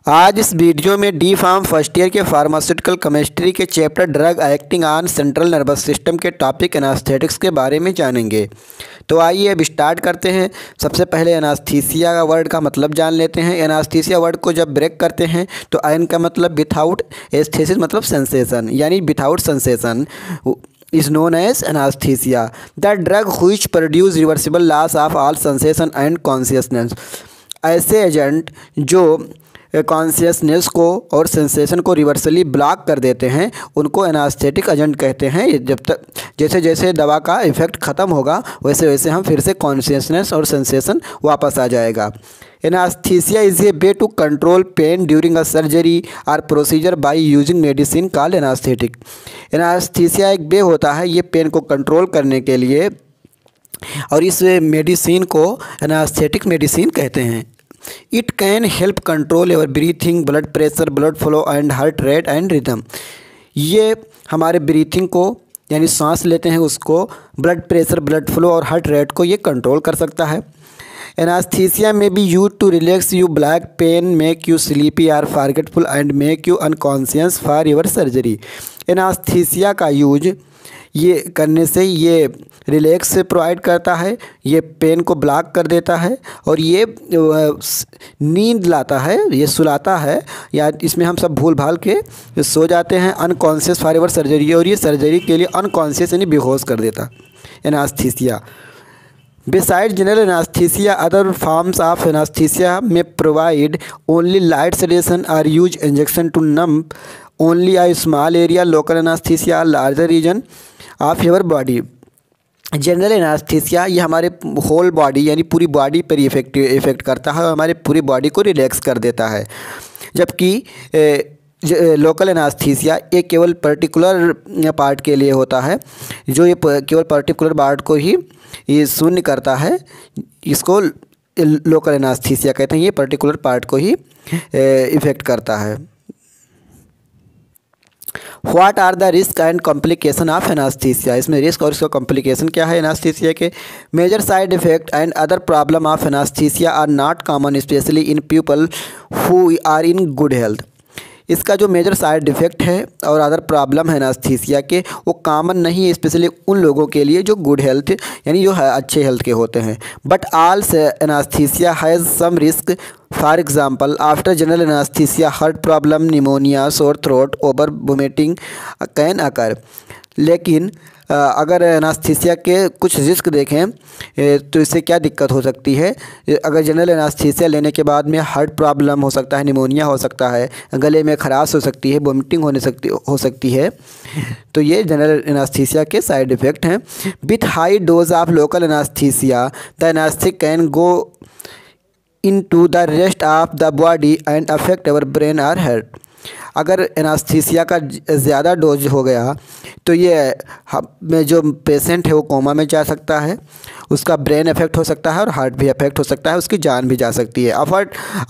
आज इस वीडियो में डी फार्म फर्स्ट ईयर के फार्मास्यूटिकल केमिस्ट्री के chapter drug acting on central nervous system के टॉपिक एनास्थेटिक्स के बारे में जानेंगे। तो आइए अब स्टार्ट करते हैं। सबसे पहले एनास्थीसिया का वर्ड का मतलब जान लेते हैं। एनास्थीसिया वर्ड को जब ब्रेक करते हैं तो एन का मतलब विथआउट, एस्थेसिस मतलब सेंसेशन, यानी without sensation is known as anesthesia. The drug which produce reversible loss of all sensation and consciousness. ऐसे एजेंट जो कॉन्शियसनेस को और सेंसेशन को रिवर्सली ब्लॉक कर देते हैं उनको एनास्थेटिक एजेंट कहते हैं। जब तक जैसे जैसे दवा का इफ़ेक्ट ख़त्म होगा वैसे वैसे हम फिर से कॉन्शियसनेस और सेंसेशन वापस आ जाएगा। Anaesthesia is a way to control pain during a surgery और procedure by using medicine called anaesthetic. Anaesthesia एक वे होता है ये पेन को कंट्रोल करने के लिए, और इस मेडिसिन को एनास्थेटिक मेडिसिन कहते हैं। It can help control your breathing, blood pressure, blood flow and heart rate and rhythm. ये हमारे ब्रीथिंग को यानी सांस लेते हैं उसको, ब्लड प्रेशर, ब्लड फ्लो और हार्ट रेट को ये कंट्रोल कर सकता है। एनास्थीसिया में be used to relax you block pain, make you sleepy or forgetful and make you unconscious for your surgery. Anaesthesia का यूज ये करने से ये रिलैक्स से प्रोवाइड करता है, ये पेन को ब्लॉक कर देता है और ये नींद लाता है, ये सुलाता है, या इसमें हम सब भूल भाल के सो जाते हैं अनकॉन्शियस फॉर योर सर्जरी, और ये सर्जरी के लिए अनकॉन्शियस यानी बेहोश कर देता एनास्थीसिया। Besides general anesthesia, other forms of anesthesia may provide only light sedation or use injection to numb only a small area, local anesthesia, larger region of your body. General anaesthesia ये हमारे whole body यानी पूरी body पर effect करता है और हमारे पूरी बॉडी को रिलैक्स कर देता है। जबकि लोकल एनास्थीसिया ये केवल पर्टिकुलर पार्ट के लिए होता है, जो ये केवल पर्टिकुलर पार्ट को ही ये शून्य करता है, इसको लोकल एनास्थीसिया कहते हैं। ये पर्टिकुलर पार्ट को ही इफ़ेक्ट करता है। What are the risk and complication of anaesthesia. इसमें रिस्क और इसका कॉम्प्लिकेशन क्या है एनास्थीसिया के। Major side effect and other problem of anaesthesia are not common especially in people who are in good health. इसका जो मेजर साइड इफ़ेक्ट है और अदर प्रॉब्लम है एनास्थीसिया के वो कॉमन नहीं है, स्पेशली उन लोगों के लिए जो गुड हेल्थ यानी जो है अच्छे हेल्थ के होते हैं। But all anaesthesia has some risk. For example after general anaesthesia heart problem, pneumonia, sore throat, over vomiting can occur. लेकिन अगर एनास्थीसिया के कुछ रिस्क देखें तो इससे क्या दिक्कत हो सकती है। अगर जनरल एनास्थीसिया लेने के बाद में हार्ट प्रॉब्लम हो सकता है, निमोनिया हो सकता है, गले में खराश हो सकती है, वोमिटिंग हो सकती है, तो ये जनरल एनास्थीसिया के साइड इफ़ेक्ट हैं। With high dose of local anaesthesia the anaesthetic can go into the rest of the body and affect our brain और हार्ट। अगर एनास्थीसिया का ज़्यादा डोज हो गया तो ये में जो पेशेंट है वो कोमा में जा सकता है, उसका ब्रेन इफेक्ट हो सकता है और हार्ट भी इफेक्ट हो सकता है, उसकी जान भी जा सकती है।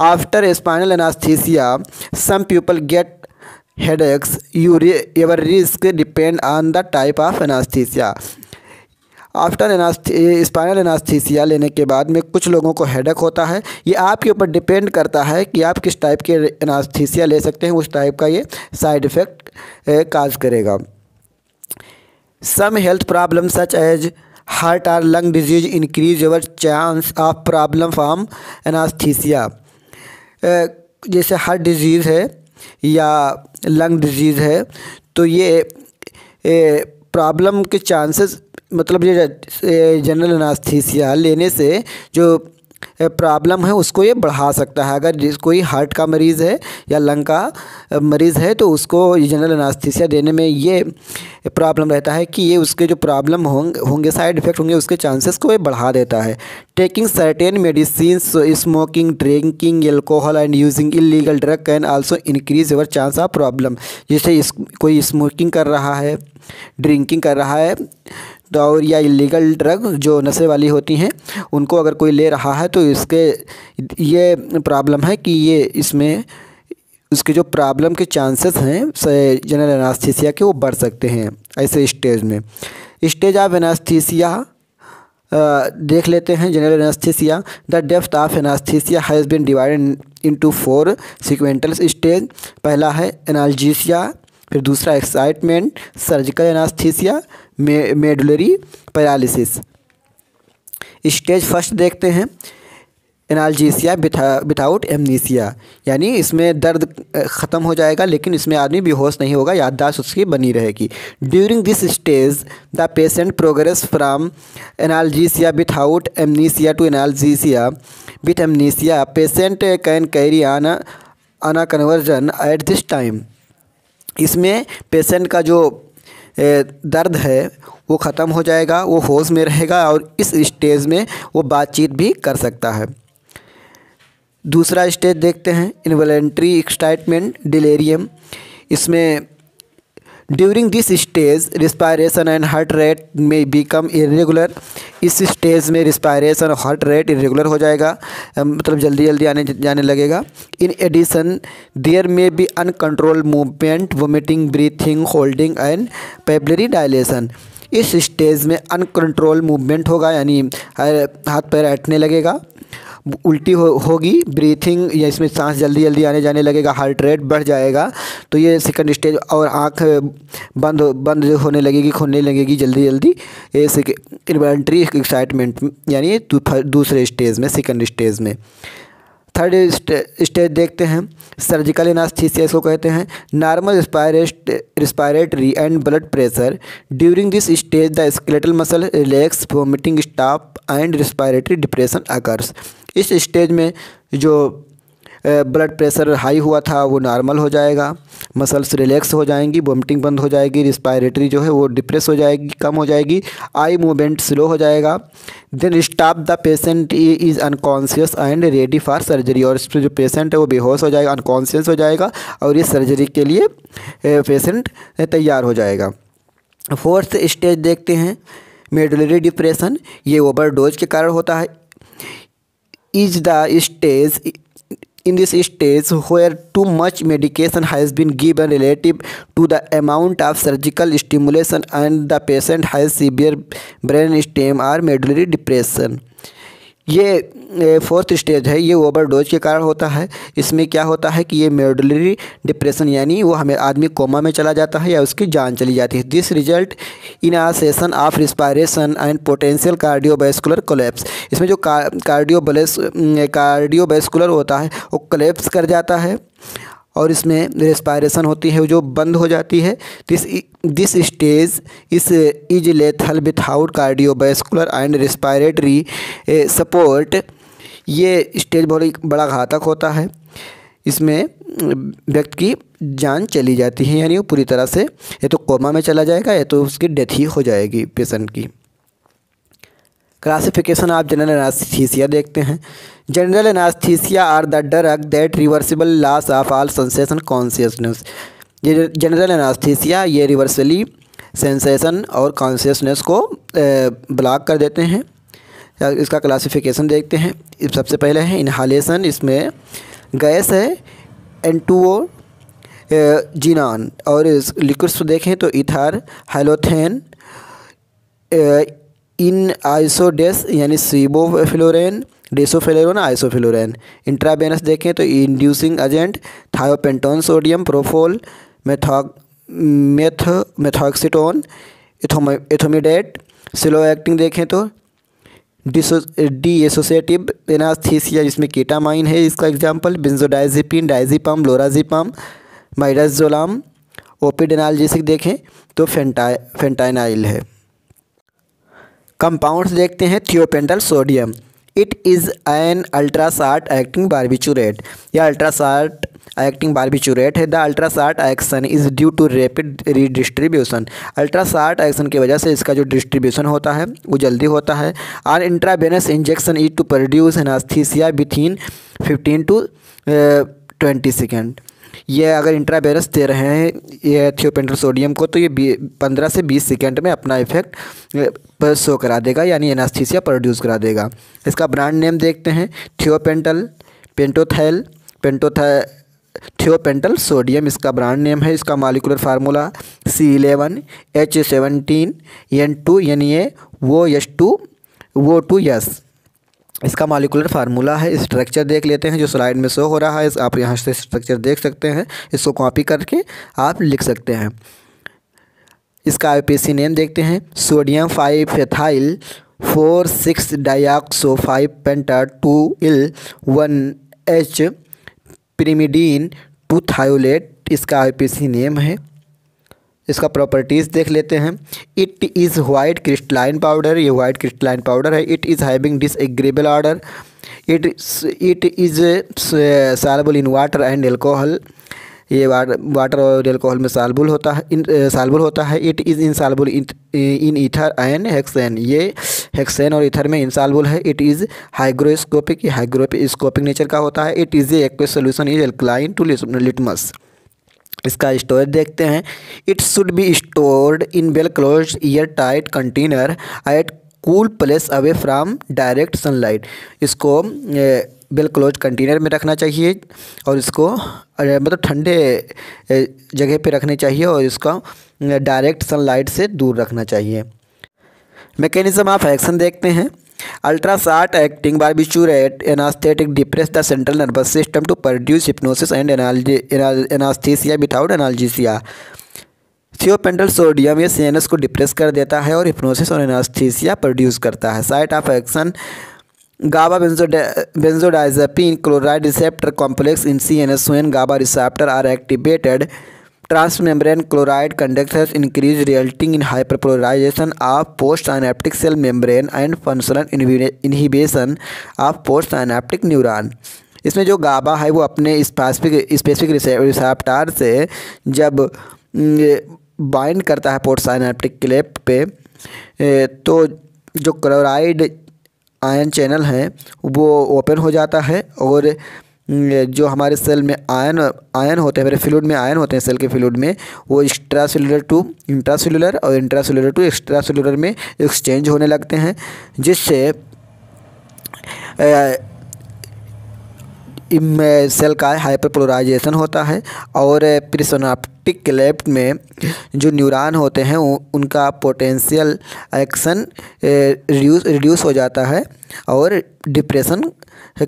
After spinal anaesthesia some people get headaches. Your risk depend on the type of anaesthesia. After spinal anaesthesia लेने के बाद में कुछ लोगों को हेडेक होता है। ये आपके ऊपर डिपेंड करता है कि आप किस टाइप के एनास्थीसिया ले सकते हैं, उस टाइप का ये साइड इफ़ेक्ट काज करेगा। Some health problem such as heart और lung disease increase your chance of problem from anaesthesia. जैसे हार्ट डिजीज़ है या लंग डिजीज़ है तो ये प्रॉब्लम के चांसेस, मतलब ये जनरल एनास्थीसिया लेने से जो प्रॉब्लम है उसको ये बढ़ा सकता है। अगर कोई हार्ट का मरीज़ है या लंग का मरीज़ है तो उसको जनरल एनास्थीसिया देने में ये प्रॉब्लम रहता है कि ये उसके जो प्रॉब्लम होंगे साइड इफ़ेक्ट होंगे उसके चांसेस को ये बढ़ा देता है। Taking certain medicine, smoking, drinking alcohol and using illegal drug can also increase your chance of problem. जैसे कोई स्मोकिंग कर रहा है, ड्रिंकिंग कर रहा है तो और या इलीगल ड्रग जो नशे वाली होती हैं उनको अगर कोई ले रहा है तो इसके ये प्रॉब्लम है कि ये इसमें उसके जो प्रॉब्लम के चांसेस हैं जनरल एनास्थीसिया के वो बढ़ सकते हैं ऐसे स्टेज में। स्टेज ऑफ एनास्थीसिया देख लेते हैं general anaesthesia. The depth of anaesthesia has been divided into 4 sequential stage. पहला है एनाल्जेसिया, फिर दूसरा excitement, surgical anaesthesia, medullary paralysis. Stage first देखते हैं, एनाल्जेसिया विदाउट एमनीसिया, यानी इसमें दर्द ख़त्म हो जाएगा लेकिन इसमें आदमी बेहोश नहीं होगा, याददाश्त उसकी बनी रहेगी। During this stage the patient progress from analgesia without amnesia to analgesia with amnesia. Patient can carry on conversion at this time. इसमें पेशेंट का जो दर्द है वो ख़त्म हो जाएगा, वो होश में रहेगा और इस स्टेज में वो बातचीत भी कर सकता है। दूसरा स्टेज देखते हैं, इनवॉलंटरी एक्साइटमेंट डिलेरियम। इसमें during this stage respiration and heart rate में बिकम इरेगुलर। इस स्टेज में रिस्पायरेशन और हार्ट रेट इरेगुलर हो जाएगा, मतलब जल्दी जल्दी आने जाने लगेगा। In addition there may be uncontrol movement, vomiting, breathing, holding and pupillary dilation. इस स्टेज में अनकंट्रोल मूवमेंट होगा, यानी हाथ पैर ऐंठने लगेगा, उल्टी होगी, ब्रीथिंग या इसमें सांस जल्दी जल्दी आने जाने लगेगा, हार्ट रेट बढ़ जाएगा। तो ये सेकंड स्टेज, और आँख बंद होने लगेगी, खोलने लगेगी जल्दी जल्दी। ये इनवॉलंटरी एक्साइटमेंट यानी दूसरे स्टेज में, सेकंड स्टेज में। थर्ड स्टेज देखते हैं, सर्जिकल एनास्थीसिया इसको कहते हैं। Normal respiratory and blood pressure. During this stage the skeletal muscle relax, vomiting stop and respiratory depression occurs. इस स्टेज में जो ब्लड प्रेशर हाई हुआ था वो नॉर्मल हो जाएगा, मसल्स रिलैक्स हो जाएंगी, वोमिटिंग बंद हो जाएगी, रिस्पायरेटरी जो है वो डिप्रेस हो जाएगी, कम हो जाएगी, आई मूवमेंट स्लो हो जाएगा। Then stop the patient is unconscious and ready for surgery. और इस पर जो पेशेंट है वो बेहोश हो जाएगा, अनकॉन्शियस हो जाएगा और ये सर्जरी के लिए पेशेंट तैयार हो जाएगा। फोर्थ स्टेज देखते हैं, मेडुलरी डिप्रेशन। ये ओवरडोज के कारण होता है। Is the stage in this stage where too much medication has been given relative to the amount of surgical stimulation and the patient has severe brain stem or medullary depression। ये fourth stage है, ये overdose के कारण होता है। इसमें क्या होता है कि ये मेडुलरी डिप्रेशन यानी वो हमें आदमी कोमा में चला जाता है या उसकी जान चली जाती है। This result in a cessation of respiration and potential cardiovascular collapse. इसमें जो कार्डियोवैस्कुलर होता है वो कोलैप्स कर जाता है और इसमें रिस्पायरेशन होती है जो बंद हो जाती है। This stage is lethal without cardiovascular and respiratory support. ये स्टेज बहुत बड़ा घातक होता है, इसमें व्यक्ति की जान चली जाती है, यानी वो पूरी तरह से या तो कोमा में चला जाएगा या तो उसकी डेथ ही हो जाएगी पेशेंट की। क्लासिफिकेशन ऑफ जनरल एनास्थीसिया देखते हैं। General anaesthesia are the drug that reversible loss of all sensation consciousness. ये जनरल एनास्थीसिया ये रिवर्सली सेंसेशन और कॉन्शियसनेस को ब्लॉक कर देते हैं। इसका क्लासिफिकेशन देखते हैं। सबसे पहले है इनहालेशन, इसमें गैस है N2O जीनान, और लिक्विड्स देखें तो इथर, हेलोथेन, इन आइसोडेस यानी सिबोफ्लोरेन, डेसोफ्लोरेन, आइसोफ्लोरेन। इंट्रावेनस देखें तो inducing agent thiopentone, sodium, propofol, methohexitone, etomidate. Slow acting देखें तो डीएसोसिएटिव एनास्थीसिया जिसमें कीटामाइन है इसका example, benzodiazepine, diazepam, lorazepam, midazolam. Opioid analgesic देखें तो फेंटाइनाइल है। कंपाउंड्स देखते हैं, thiopental sodium. It is an ultra short acting barbiturate. यह अल्ट्रा शॉर्ट एक्टिंग बार्बिचुरेट है। The ultra short action is due to rapid redistribution. Ultra short action की वजह से इसका जो डिस्ट्रीब्यूशन होता है वो जल्दी होता है। Are intravenous injection is to produce anaesthesia within 15 to 20 second. ये अगर इंट्रावेनस दे रहे हैं ये थियोपेंटल सोडियम को तो ये 15 से 20 सेकेंड में अपना इफेक्ट शो करा देगा, यानी एनास्थीसिया प्रोड्यूस करा देगा। इसका ब्रांड नेम देखते हैं, थियोपेंटल, पेंटोथैल, थियोपेंटल सोडियम इसका ब्रांड नेम है। इसका मॉलिक्यूलर फार्मूला C11H17N2 यानी ये O2S। इसका मॉलिक्यूलर फार्मूला है। स्ट्रक्चर देख लेते हैं जो स्लाइड में शो हो रहा है। आप यहाँ से स्ट्रक्चर देख सकते हैं, इसको कॉपी करके आप लिख सकते हैं। इसका आईपीसी नेम देखते हैं, सोडियम 5-एथाइल 4,6 5 पेंटा 2 1H पिरिमिडीन 2 थायोलेट इसका आईपीसी नेम है। इसका प्रॉपर्टीज़ देख लेते हैं। It is white crystalline powder, ये वाइट क्रिस्टलाइन पाउडर है। It is having disagreeable odour. It is soluble in water and alcohol, ये वाटर और एल्कोहल में सॉल्युबल होता है। It is insoluble in ether and hexane, ये हेक्सेन और ether में इनसॉल्युबल है। इट इज़ हाइग्रोस्कोपिक, ये हाइग्रोस्कोपिक नेचर का होता है। It is aqueous solution is alkaline to litmus. इसका स्टोरेज देखते हैं। It should be stored in well closed air tight container at cool place away from direct sunlight. इसको well close container में रखना चाहिए और इसको मतलब ठंडे जगह पे रखनी चाहिए और इसका डायरेक्ट सनलाइट से दूर रखना चाहिए। मैकेनिज्म ऑफ एक्शन देखते हैं। Ultra short acting barbiturate anaesthetic depress the central nervous system to produce hypnosis and anaesthesia without analgesia. Thiopental sodium ये सीएनएस को डिप्रेस कर देता है और हिप्नोसिस और एनास्थीसिया प्रोड्यूस करता है। Site of action GABA benzodiazepine chloride receptor complex in CNS when GABA receptor are activated. Transmembrane chloride conductors increase resulting in hyperpolarization of postsynaptic cell membrane and functional inhibition of postsynaptic neuron। इसमें जो GABA है वो अपने specific receptor से जब bind करता है पोस्टसाइनेप्टिक cleft पे तो जो क्लोराइड आयन चैनल हैं वो ओपन हो जाता है और जो हमारे सेल में आयन होते हैं, मेरे फ्लूइड में आयन होते हैं सेल के फ्लूइड में, वो एक्स्ट्रासेलुलर टू इंट्रासेलुलर और इंट्रासेलुलर टू एक्स्ट्रासेलुलर में एक्सचेंज होने लगते हैं, जिससे सेल का हाइपरपोलराइजेशन होता है और प्रीसिनाप्टिक क्लेफ्ट में जो न्यूरॉन होते हैं उनका पोटेंशियल एक्शन रिड्यूस हो जाता है और डिप्रेशन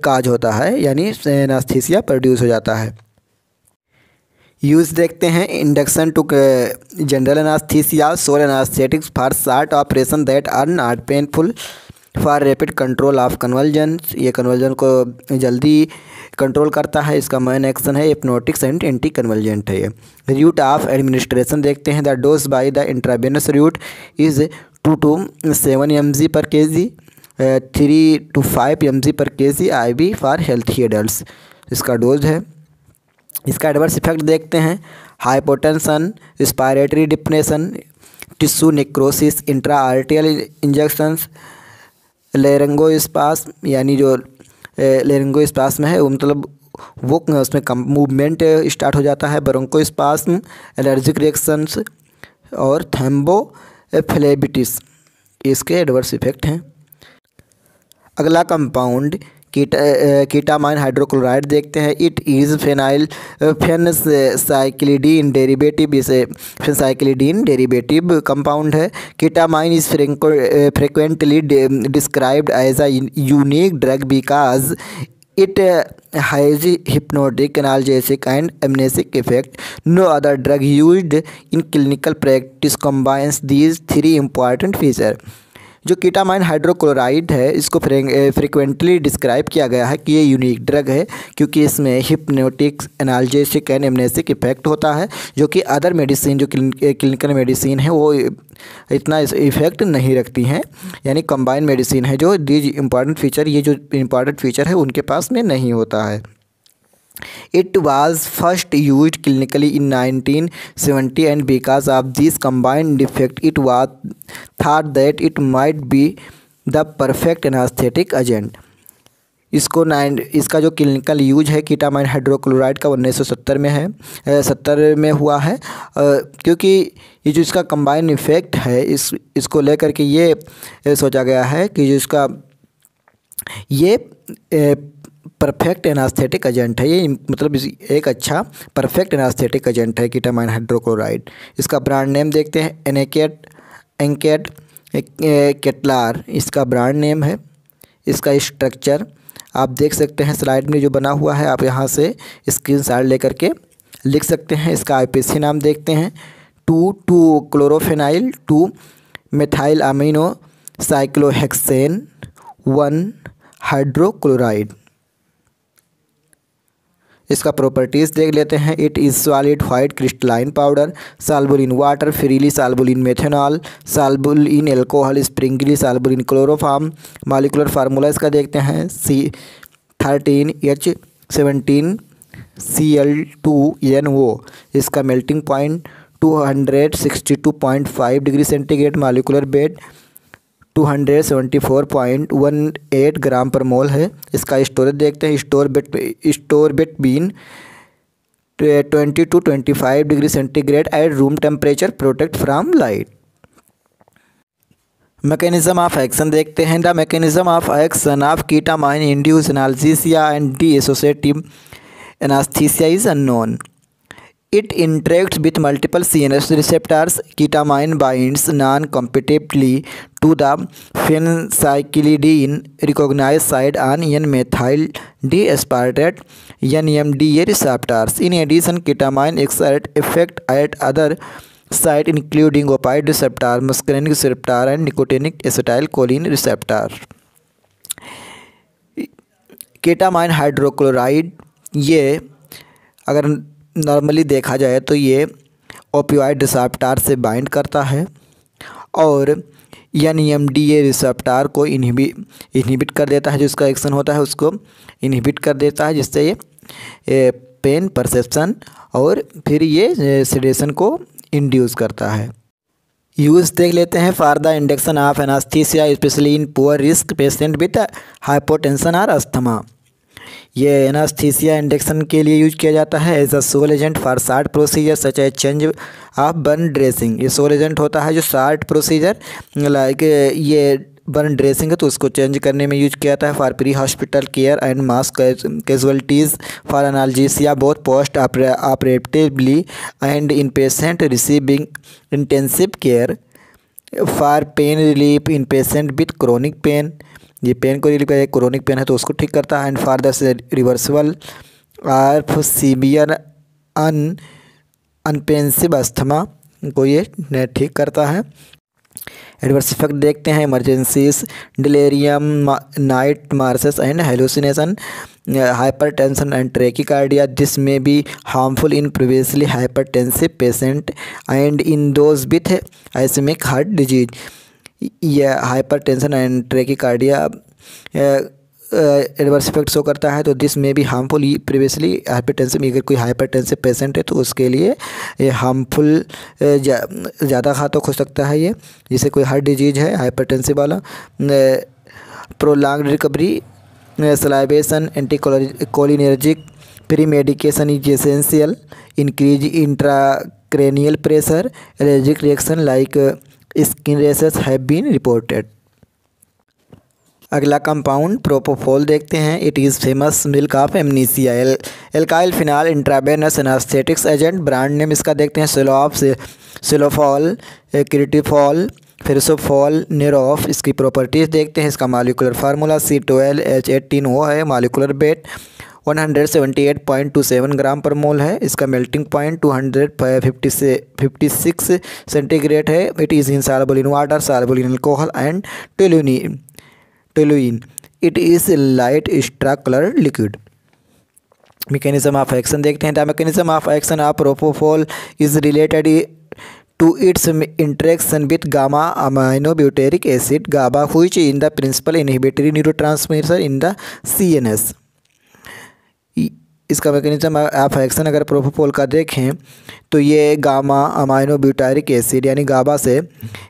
काज होता है, यानी एनास्थीसिया प्रोड्यूस हो जाता है। यूज़ देखते हैं। Induction to general anaesthesia sole anaesthetics for short operation that are not painful for rapid control of conversion, ये कन्वर्जन को जल्दी कंट्रोल करता है। इसका मेन एक्शन है हिप्नोटिक्स एंड एंटी कन्वर्जेंट है। ये रूट ऑफ एडमिनिस्ट्रेशन देखते हैं। The dose by the intravenous route is 2 to 7 mg per kg, 3 to 5 mg per kg IV for healthy adults इसका डोज है। इसका एडवर्स इफेक्ट देखते हैं। Hypotension, respiratory depression, tissue necrosis, intra arterial injections, laryngospasm, यानी जो लेरिंगोस्पाज्म है वो मतलब वो उसमें कम मूवमेंट स्टार्ट हो जाता है, ब्रोंकोस्पाज्म, एलर्जिक रिएक्शंस और थ्रोम्बोफ्लेबिटिस, इसके एडवर्स इफेक्ट हैं। अगला कंपाउंड कीटामाइन हाइड्रोक्लोराइड देखते हैं। इट इज़ फेनसाइक्लिडीन डेरिवेटिव, इसे फेनसाइक्लिडीन डेरिवेटिव कंपाउंड है। Ketamine is frequently described as a unique drug because it has hypnotic, analgesic and amnesic effect. No other drug used in clinical practice combines these 3 important features. जो कीटामाइन hydrochloride है इसको frequently describe किया गया है कि ये unique drug है क्योंकि इसमें हिप्नोटिक्स, एनाल्जेसिक एंड एमनेसिक इफेक्ट होता है, जो कि अदर मेडिसिन जो क्लिनिकल मेडिसिन है वो इतना इफेक्ट नहीं रखती हैं, यानी कंबाइन मेडिसिन है जो दीज इम्पॉर्टेंट फीचर, ये जो इम्पॉर्टेंट फीचर है उनके पास में नहीं होता है। It was first used clinically in 1970 and because of this combined effect it was thought that it might be the perfect anesthetic agent. इसका जो क्लिनिकल यूज है कीटामाइन हाइड्रोक्लोराइड का 1970 में है, 70 में हुआ है, क्योंकि ये जो इसका कंबाइन इफेक्ट है इसको लेकर के ये सोचा गया है कि जो इसका ये परफेक्ट एनास्थेटिक एजेंट है, ये मतलब एक अच्छा परफेक्ट एनास्थेटिक एजेंट है कीटामाइन हाइड्रोक्लोराइड। इसका ब्रांड नेम देखते हैं। एंकेट केटलार इसका ब्रांड नेम है। इसका स्ट्रक्चर आप देख सकते हैं स्लाइड में जो बना हुआ है, आप यहाँ से स्क्रीनशॉट लेकर के लिख सकते हैं। इसका आईपीसी नाम देखते हैं 2 क्लोरोफेनाइल 2 मेथाइल अमीनो साइक्लोहेक्सेन 1 हाइड्रोक्लोराइड। इसका प्रॉपर्टीज़ देख लेते हैं। It is solid white crystalline powder, soluble in water, freely soluble in methanol, soluble in alcohol, Sprüngli soluble in chloroform. Molecular formula इसका देखते हैं C13H17Cl2NO। इसका melting point 262.5 degree centigrade, molecular weight 274.18 ग्राम पर मोल है। इसका स्टोरेज देखते हैं। Store between 20 to 25 degree centigrade at room temperature, protect from light. Mechanism of action देखते हैं। The mechanism of action of ketamine induce analgesia and dissociative anaesthesia is unknown. It interacts with multiple CNS receptors. Ketamine binds non-competitively to the phencyclidine recognized site on N-methyl D-aspartate NMDA receptors. In addition, ketamine exerts effect at other sites including opioid receptor, muscarinic receptor, and nicotinic acetylcholine receptor. Ketamine hydrochloride, ये अगर normally देखा जाए तो ये opioid receptor से bind करता है और NMDA रिसेप्टर को इनहिबिट कर देता है। जो इसका एक्शन होता है उसको इनहिबिट कर देता है, जिससे ये पेन परसेप्शन और फिर ये सेडेशन को इंड्यूस करता है। यूज़ देख लेते हैं। For the induction of anaesthesia specially in poor risk patient with hypotension और अस्थमा। ये एनास्थीसिया इंडक्शन के लिए यूज किया जाता है as a sole agent for short procedure such as change of burn dressing. ये सोल एजेंट होता है जो शार्ट प्रोसीजर लाइक ये बर्न ड्रेसिंग है तो उसको चेंज करने में यूज किया जाता है। For pre hospital care and mass casualties for analgesia both post operatively and in patient receiving intensive care. For pain relief in patient with chronic pain, ये पेन को रिलीव करेगा, क्रोनिक पेन है तो उसको ठीक करता है। And for the reversal of severe unresponsive asthma को ये ठीक करता है। एडवर्स इफेक्ट देखते हैं। Emergencies, delirium, nightmares and hallucination, hypertension and tachycardia. This में be harmful in previously hypertensive patient and in those with ischaemic heart disease. यह hypertension and tachycardia adverse effect show करता है तो this में भी harmful previously hypertensive. अगर कोई hypertensive patient है तो उसके लिए ये हार्मफुल ज़्यादा घातक हो सकता है ये, जैसे कोई हार्ट डिजीज है हाइपरटेंसिव वाला। Prolonged recovery, salivation, anticholinergic, premedication is essential. Increase intracranial pressure, allergic reaction like skin rashes have been reported. अगला कंपाउंड प्रोपोफोल देखते हैं। It is famous milk of amnesia, alkyl phenol intravenous anaesthetics agent. Brand name इसका देखते हैं सिलोफॉल, क्रिटिफॉल, फिरसोफॉल, नेरोफ। इसकी properties देखते हैं। इसका मॉलिक्यूलर फार्मूला C12H18O है। मॉलिक्यूलर वेट 178.27 ग्राम पर मोल है। इसका मेल्टिंग पॉइंट 256 सेंटीग्रेड है। It is insoluble in water, soluble in alcohol and toluene. It is light straw colour liquid. Mechanism of action देखते हैं। The mechanism of action of propofol is related to its interaction with gamma aminobutyric acid GABA, which is the principal inhibitory neurotransmitter in the CNS। इसका mechanism of action अगर propofol का देखें तो ये gamma अमाइनोब्यूटारिक acid यानी गाबा से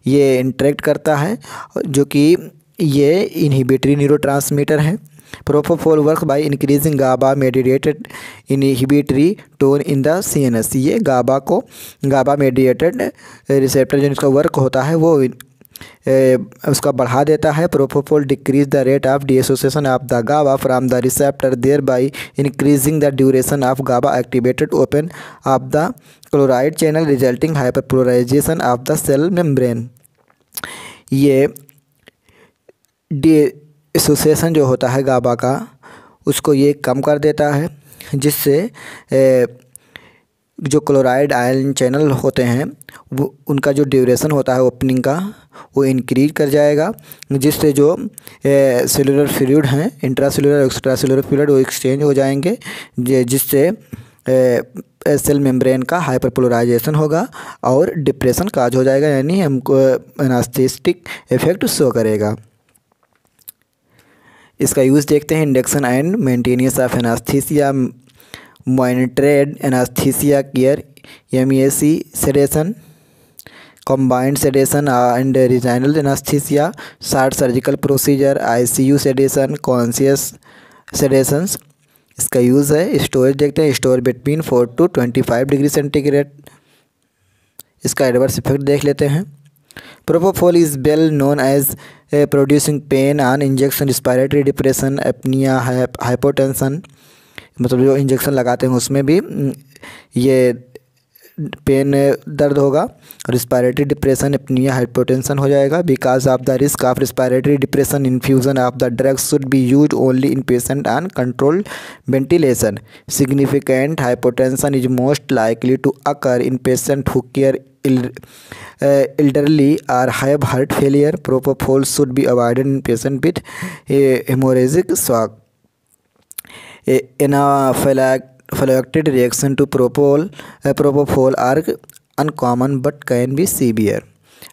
ये interact करता है, जो कि ये इनहिबिटरी न्यूरोट्रांसमीटर है। Propofol work by increasing GABA mediated inhibitory tone in the CNS। ये गाबा मेडिएटेड रिसेप्टर जो इसका वर्क होता है वो उसका बढ़ा देता है। Propofol decrease the rate of dissociation of the GABA from the receptor, thereby increasing the duration of GABA activated open of the chloride channel resulting hyperpolarisation of the cell membrane. ये association जो होता है गाबा का, उसको ये कम कर देता है, जिससे जो क्लोराइड आयन चैनल होते हैं वो उनका जो ड्यूरेशन होता है ओपनिंग का वो इंक्रीज कर जाएगा, जिससे जो सेलुलर फ्लूइड हैं, इंट्रासेलुलर एक्स्ट्रासेलुलर फ्लूइड, वो एक्सचेंज हो जाएंगे, जिससे सेल मेम्ब्रेन का हाइपरपोलराइजेशन होगा और डिप्रेशन काज हो जाएगा, यानी हमको एनास्थेटिक इफेक्ट शो करेगा। इसका यूज़ देखते हैं। Induction and maintenance of anaesthesia, monitored anaesthesia care, MEAC sedation, combined sedation and regional anesthesia, short surgical procedure, ICU sedation, conscious sedations। इसका यूज़ है। स्टोरेज देखते हैं। Store between 4 to 25 degree centigrade. इसका adverse effect देख लेते हैं। Propofol is well known as producing pain on injection, respiratory depression, apnoea, hypotension, मतलब जो इंजेक्शन लगाते हैं उसमें भी ये पेन दर्द होगा। रिस्पायरेटरी डिप्रेशन, एपनिया, हाइपोटेंशन हो जाएगा। Because of the risk of respiratory depression, infusion of the drug should be use only in patient on controlled ventilation. Significant hypotension is most likely to occur in patient who care elderly or have heart failure. Propofol should be avoided in patient with hemorrhagic shock. Anaphylactic reaction to propofol are uncommon but can be severe.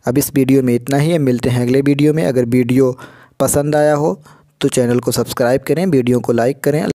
अब इस video में इतना ही है। मिलते हैं अगले video में। अगर वीडियो पसंद आया हो तो चैनल को सब्सक्राइब करें, वीडियो को लाइक करें।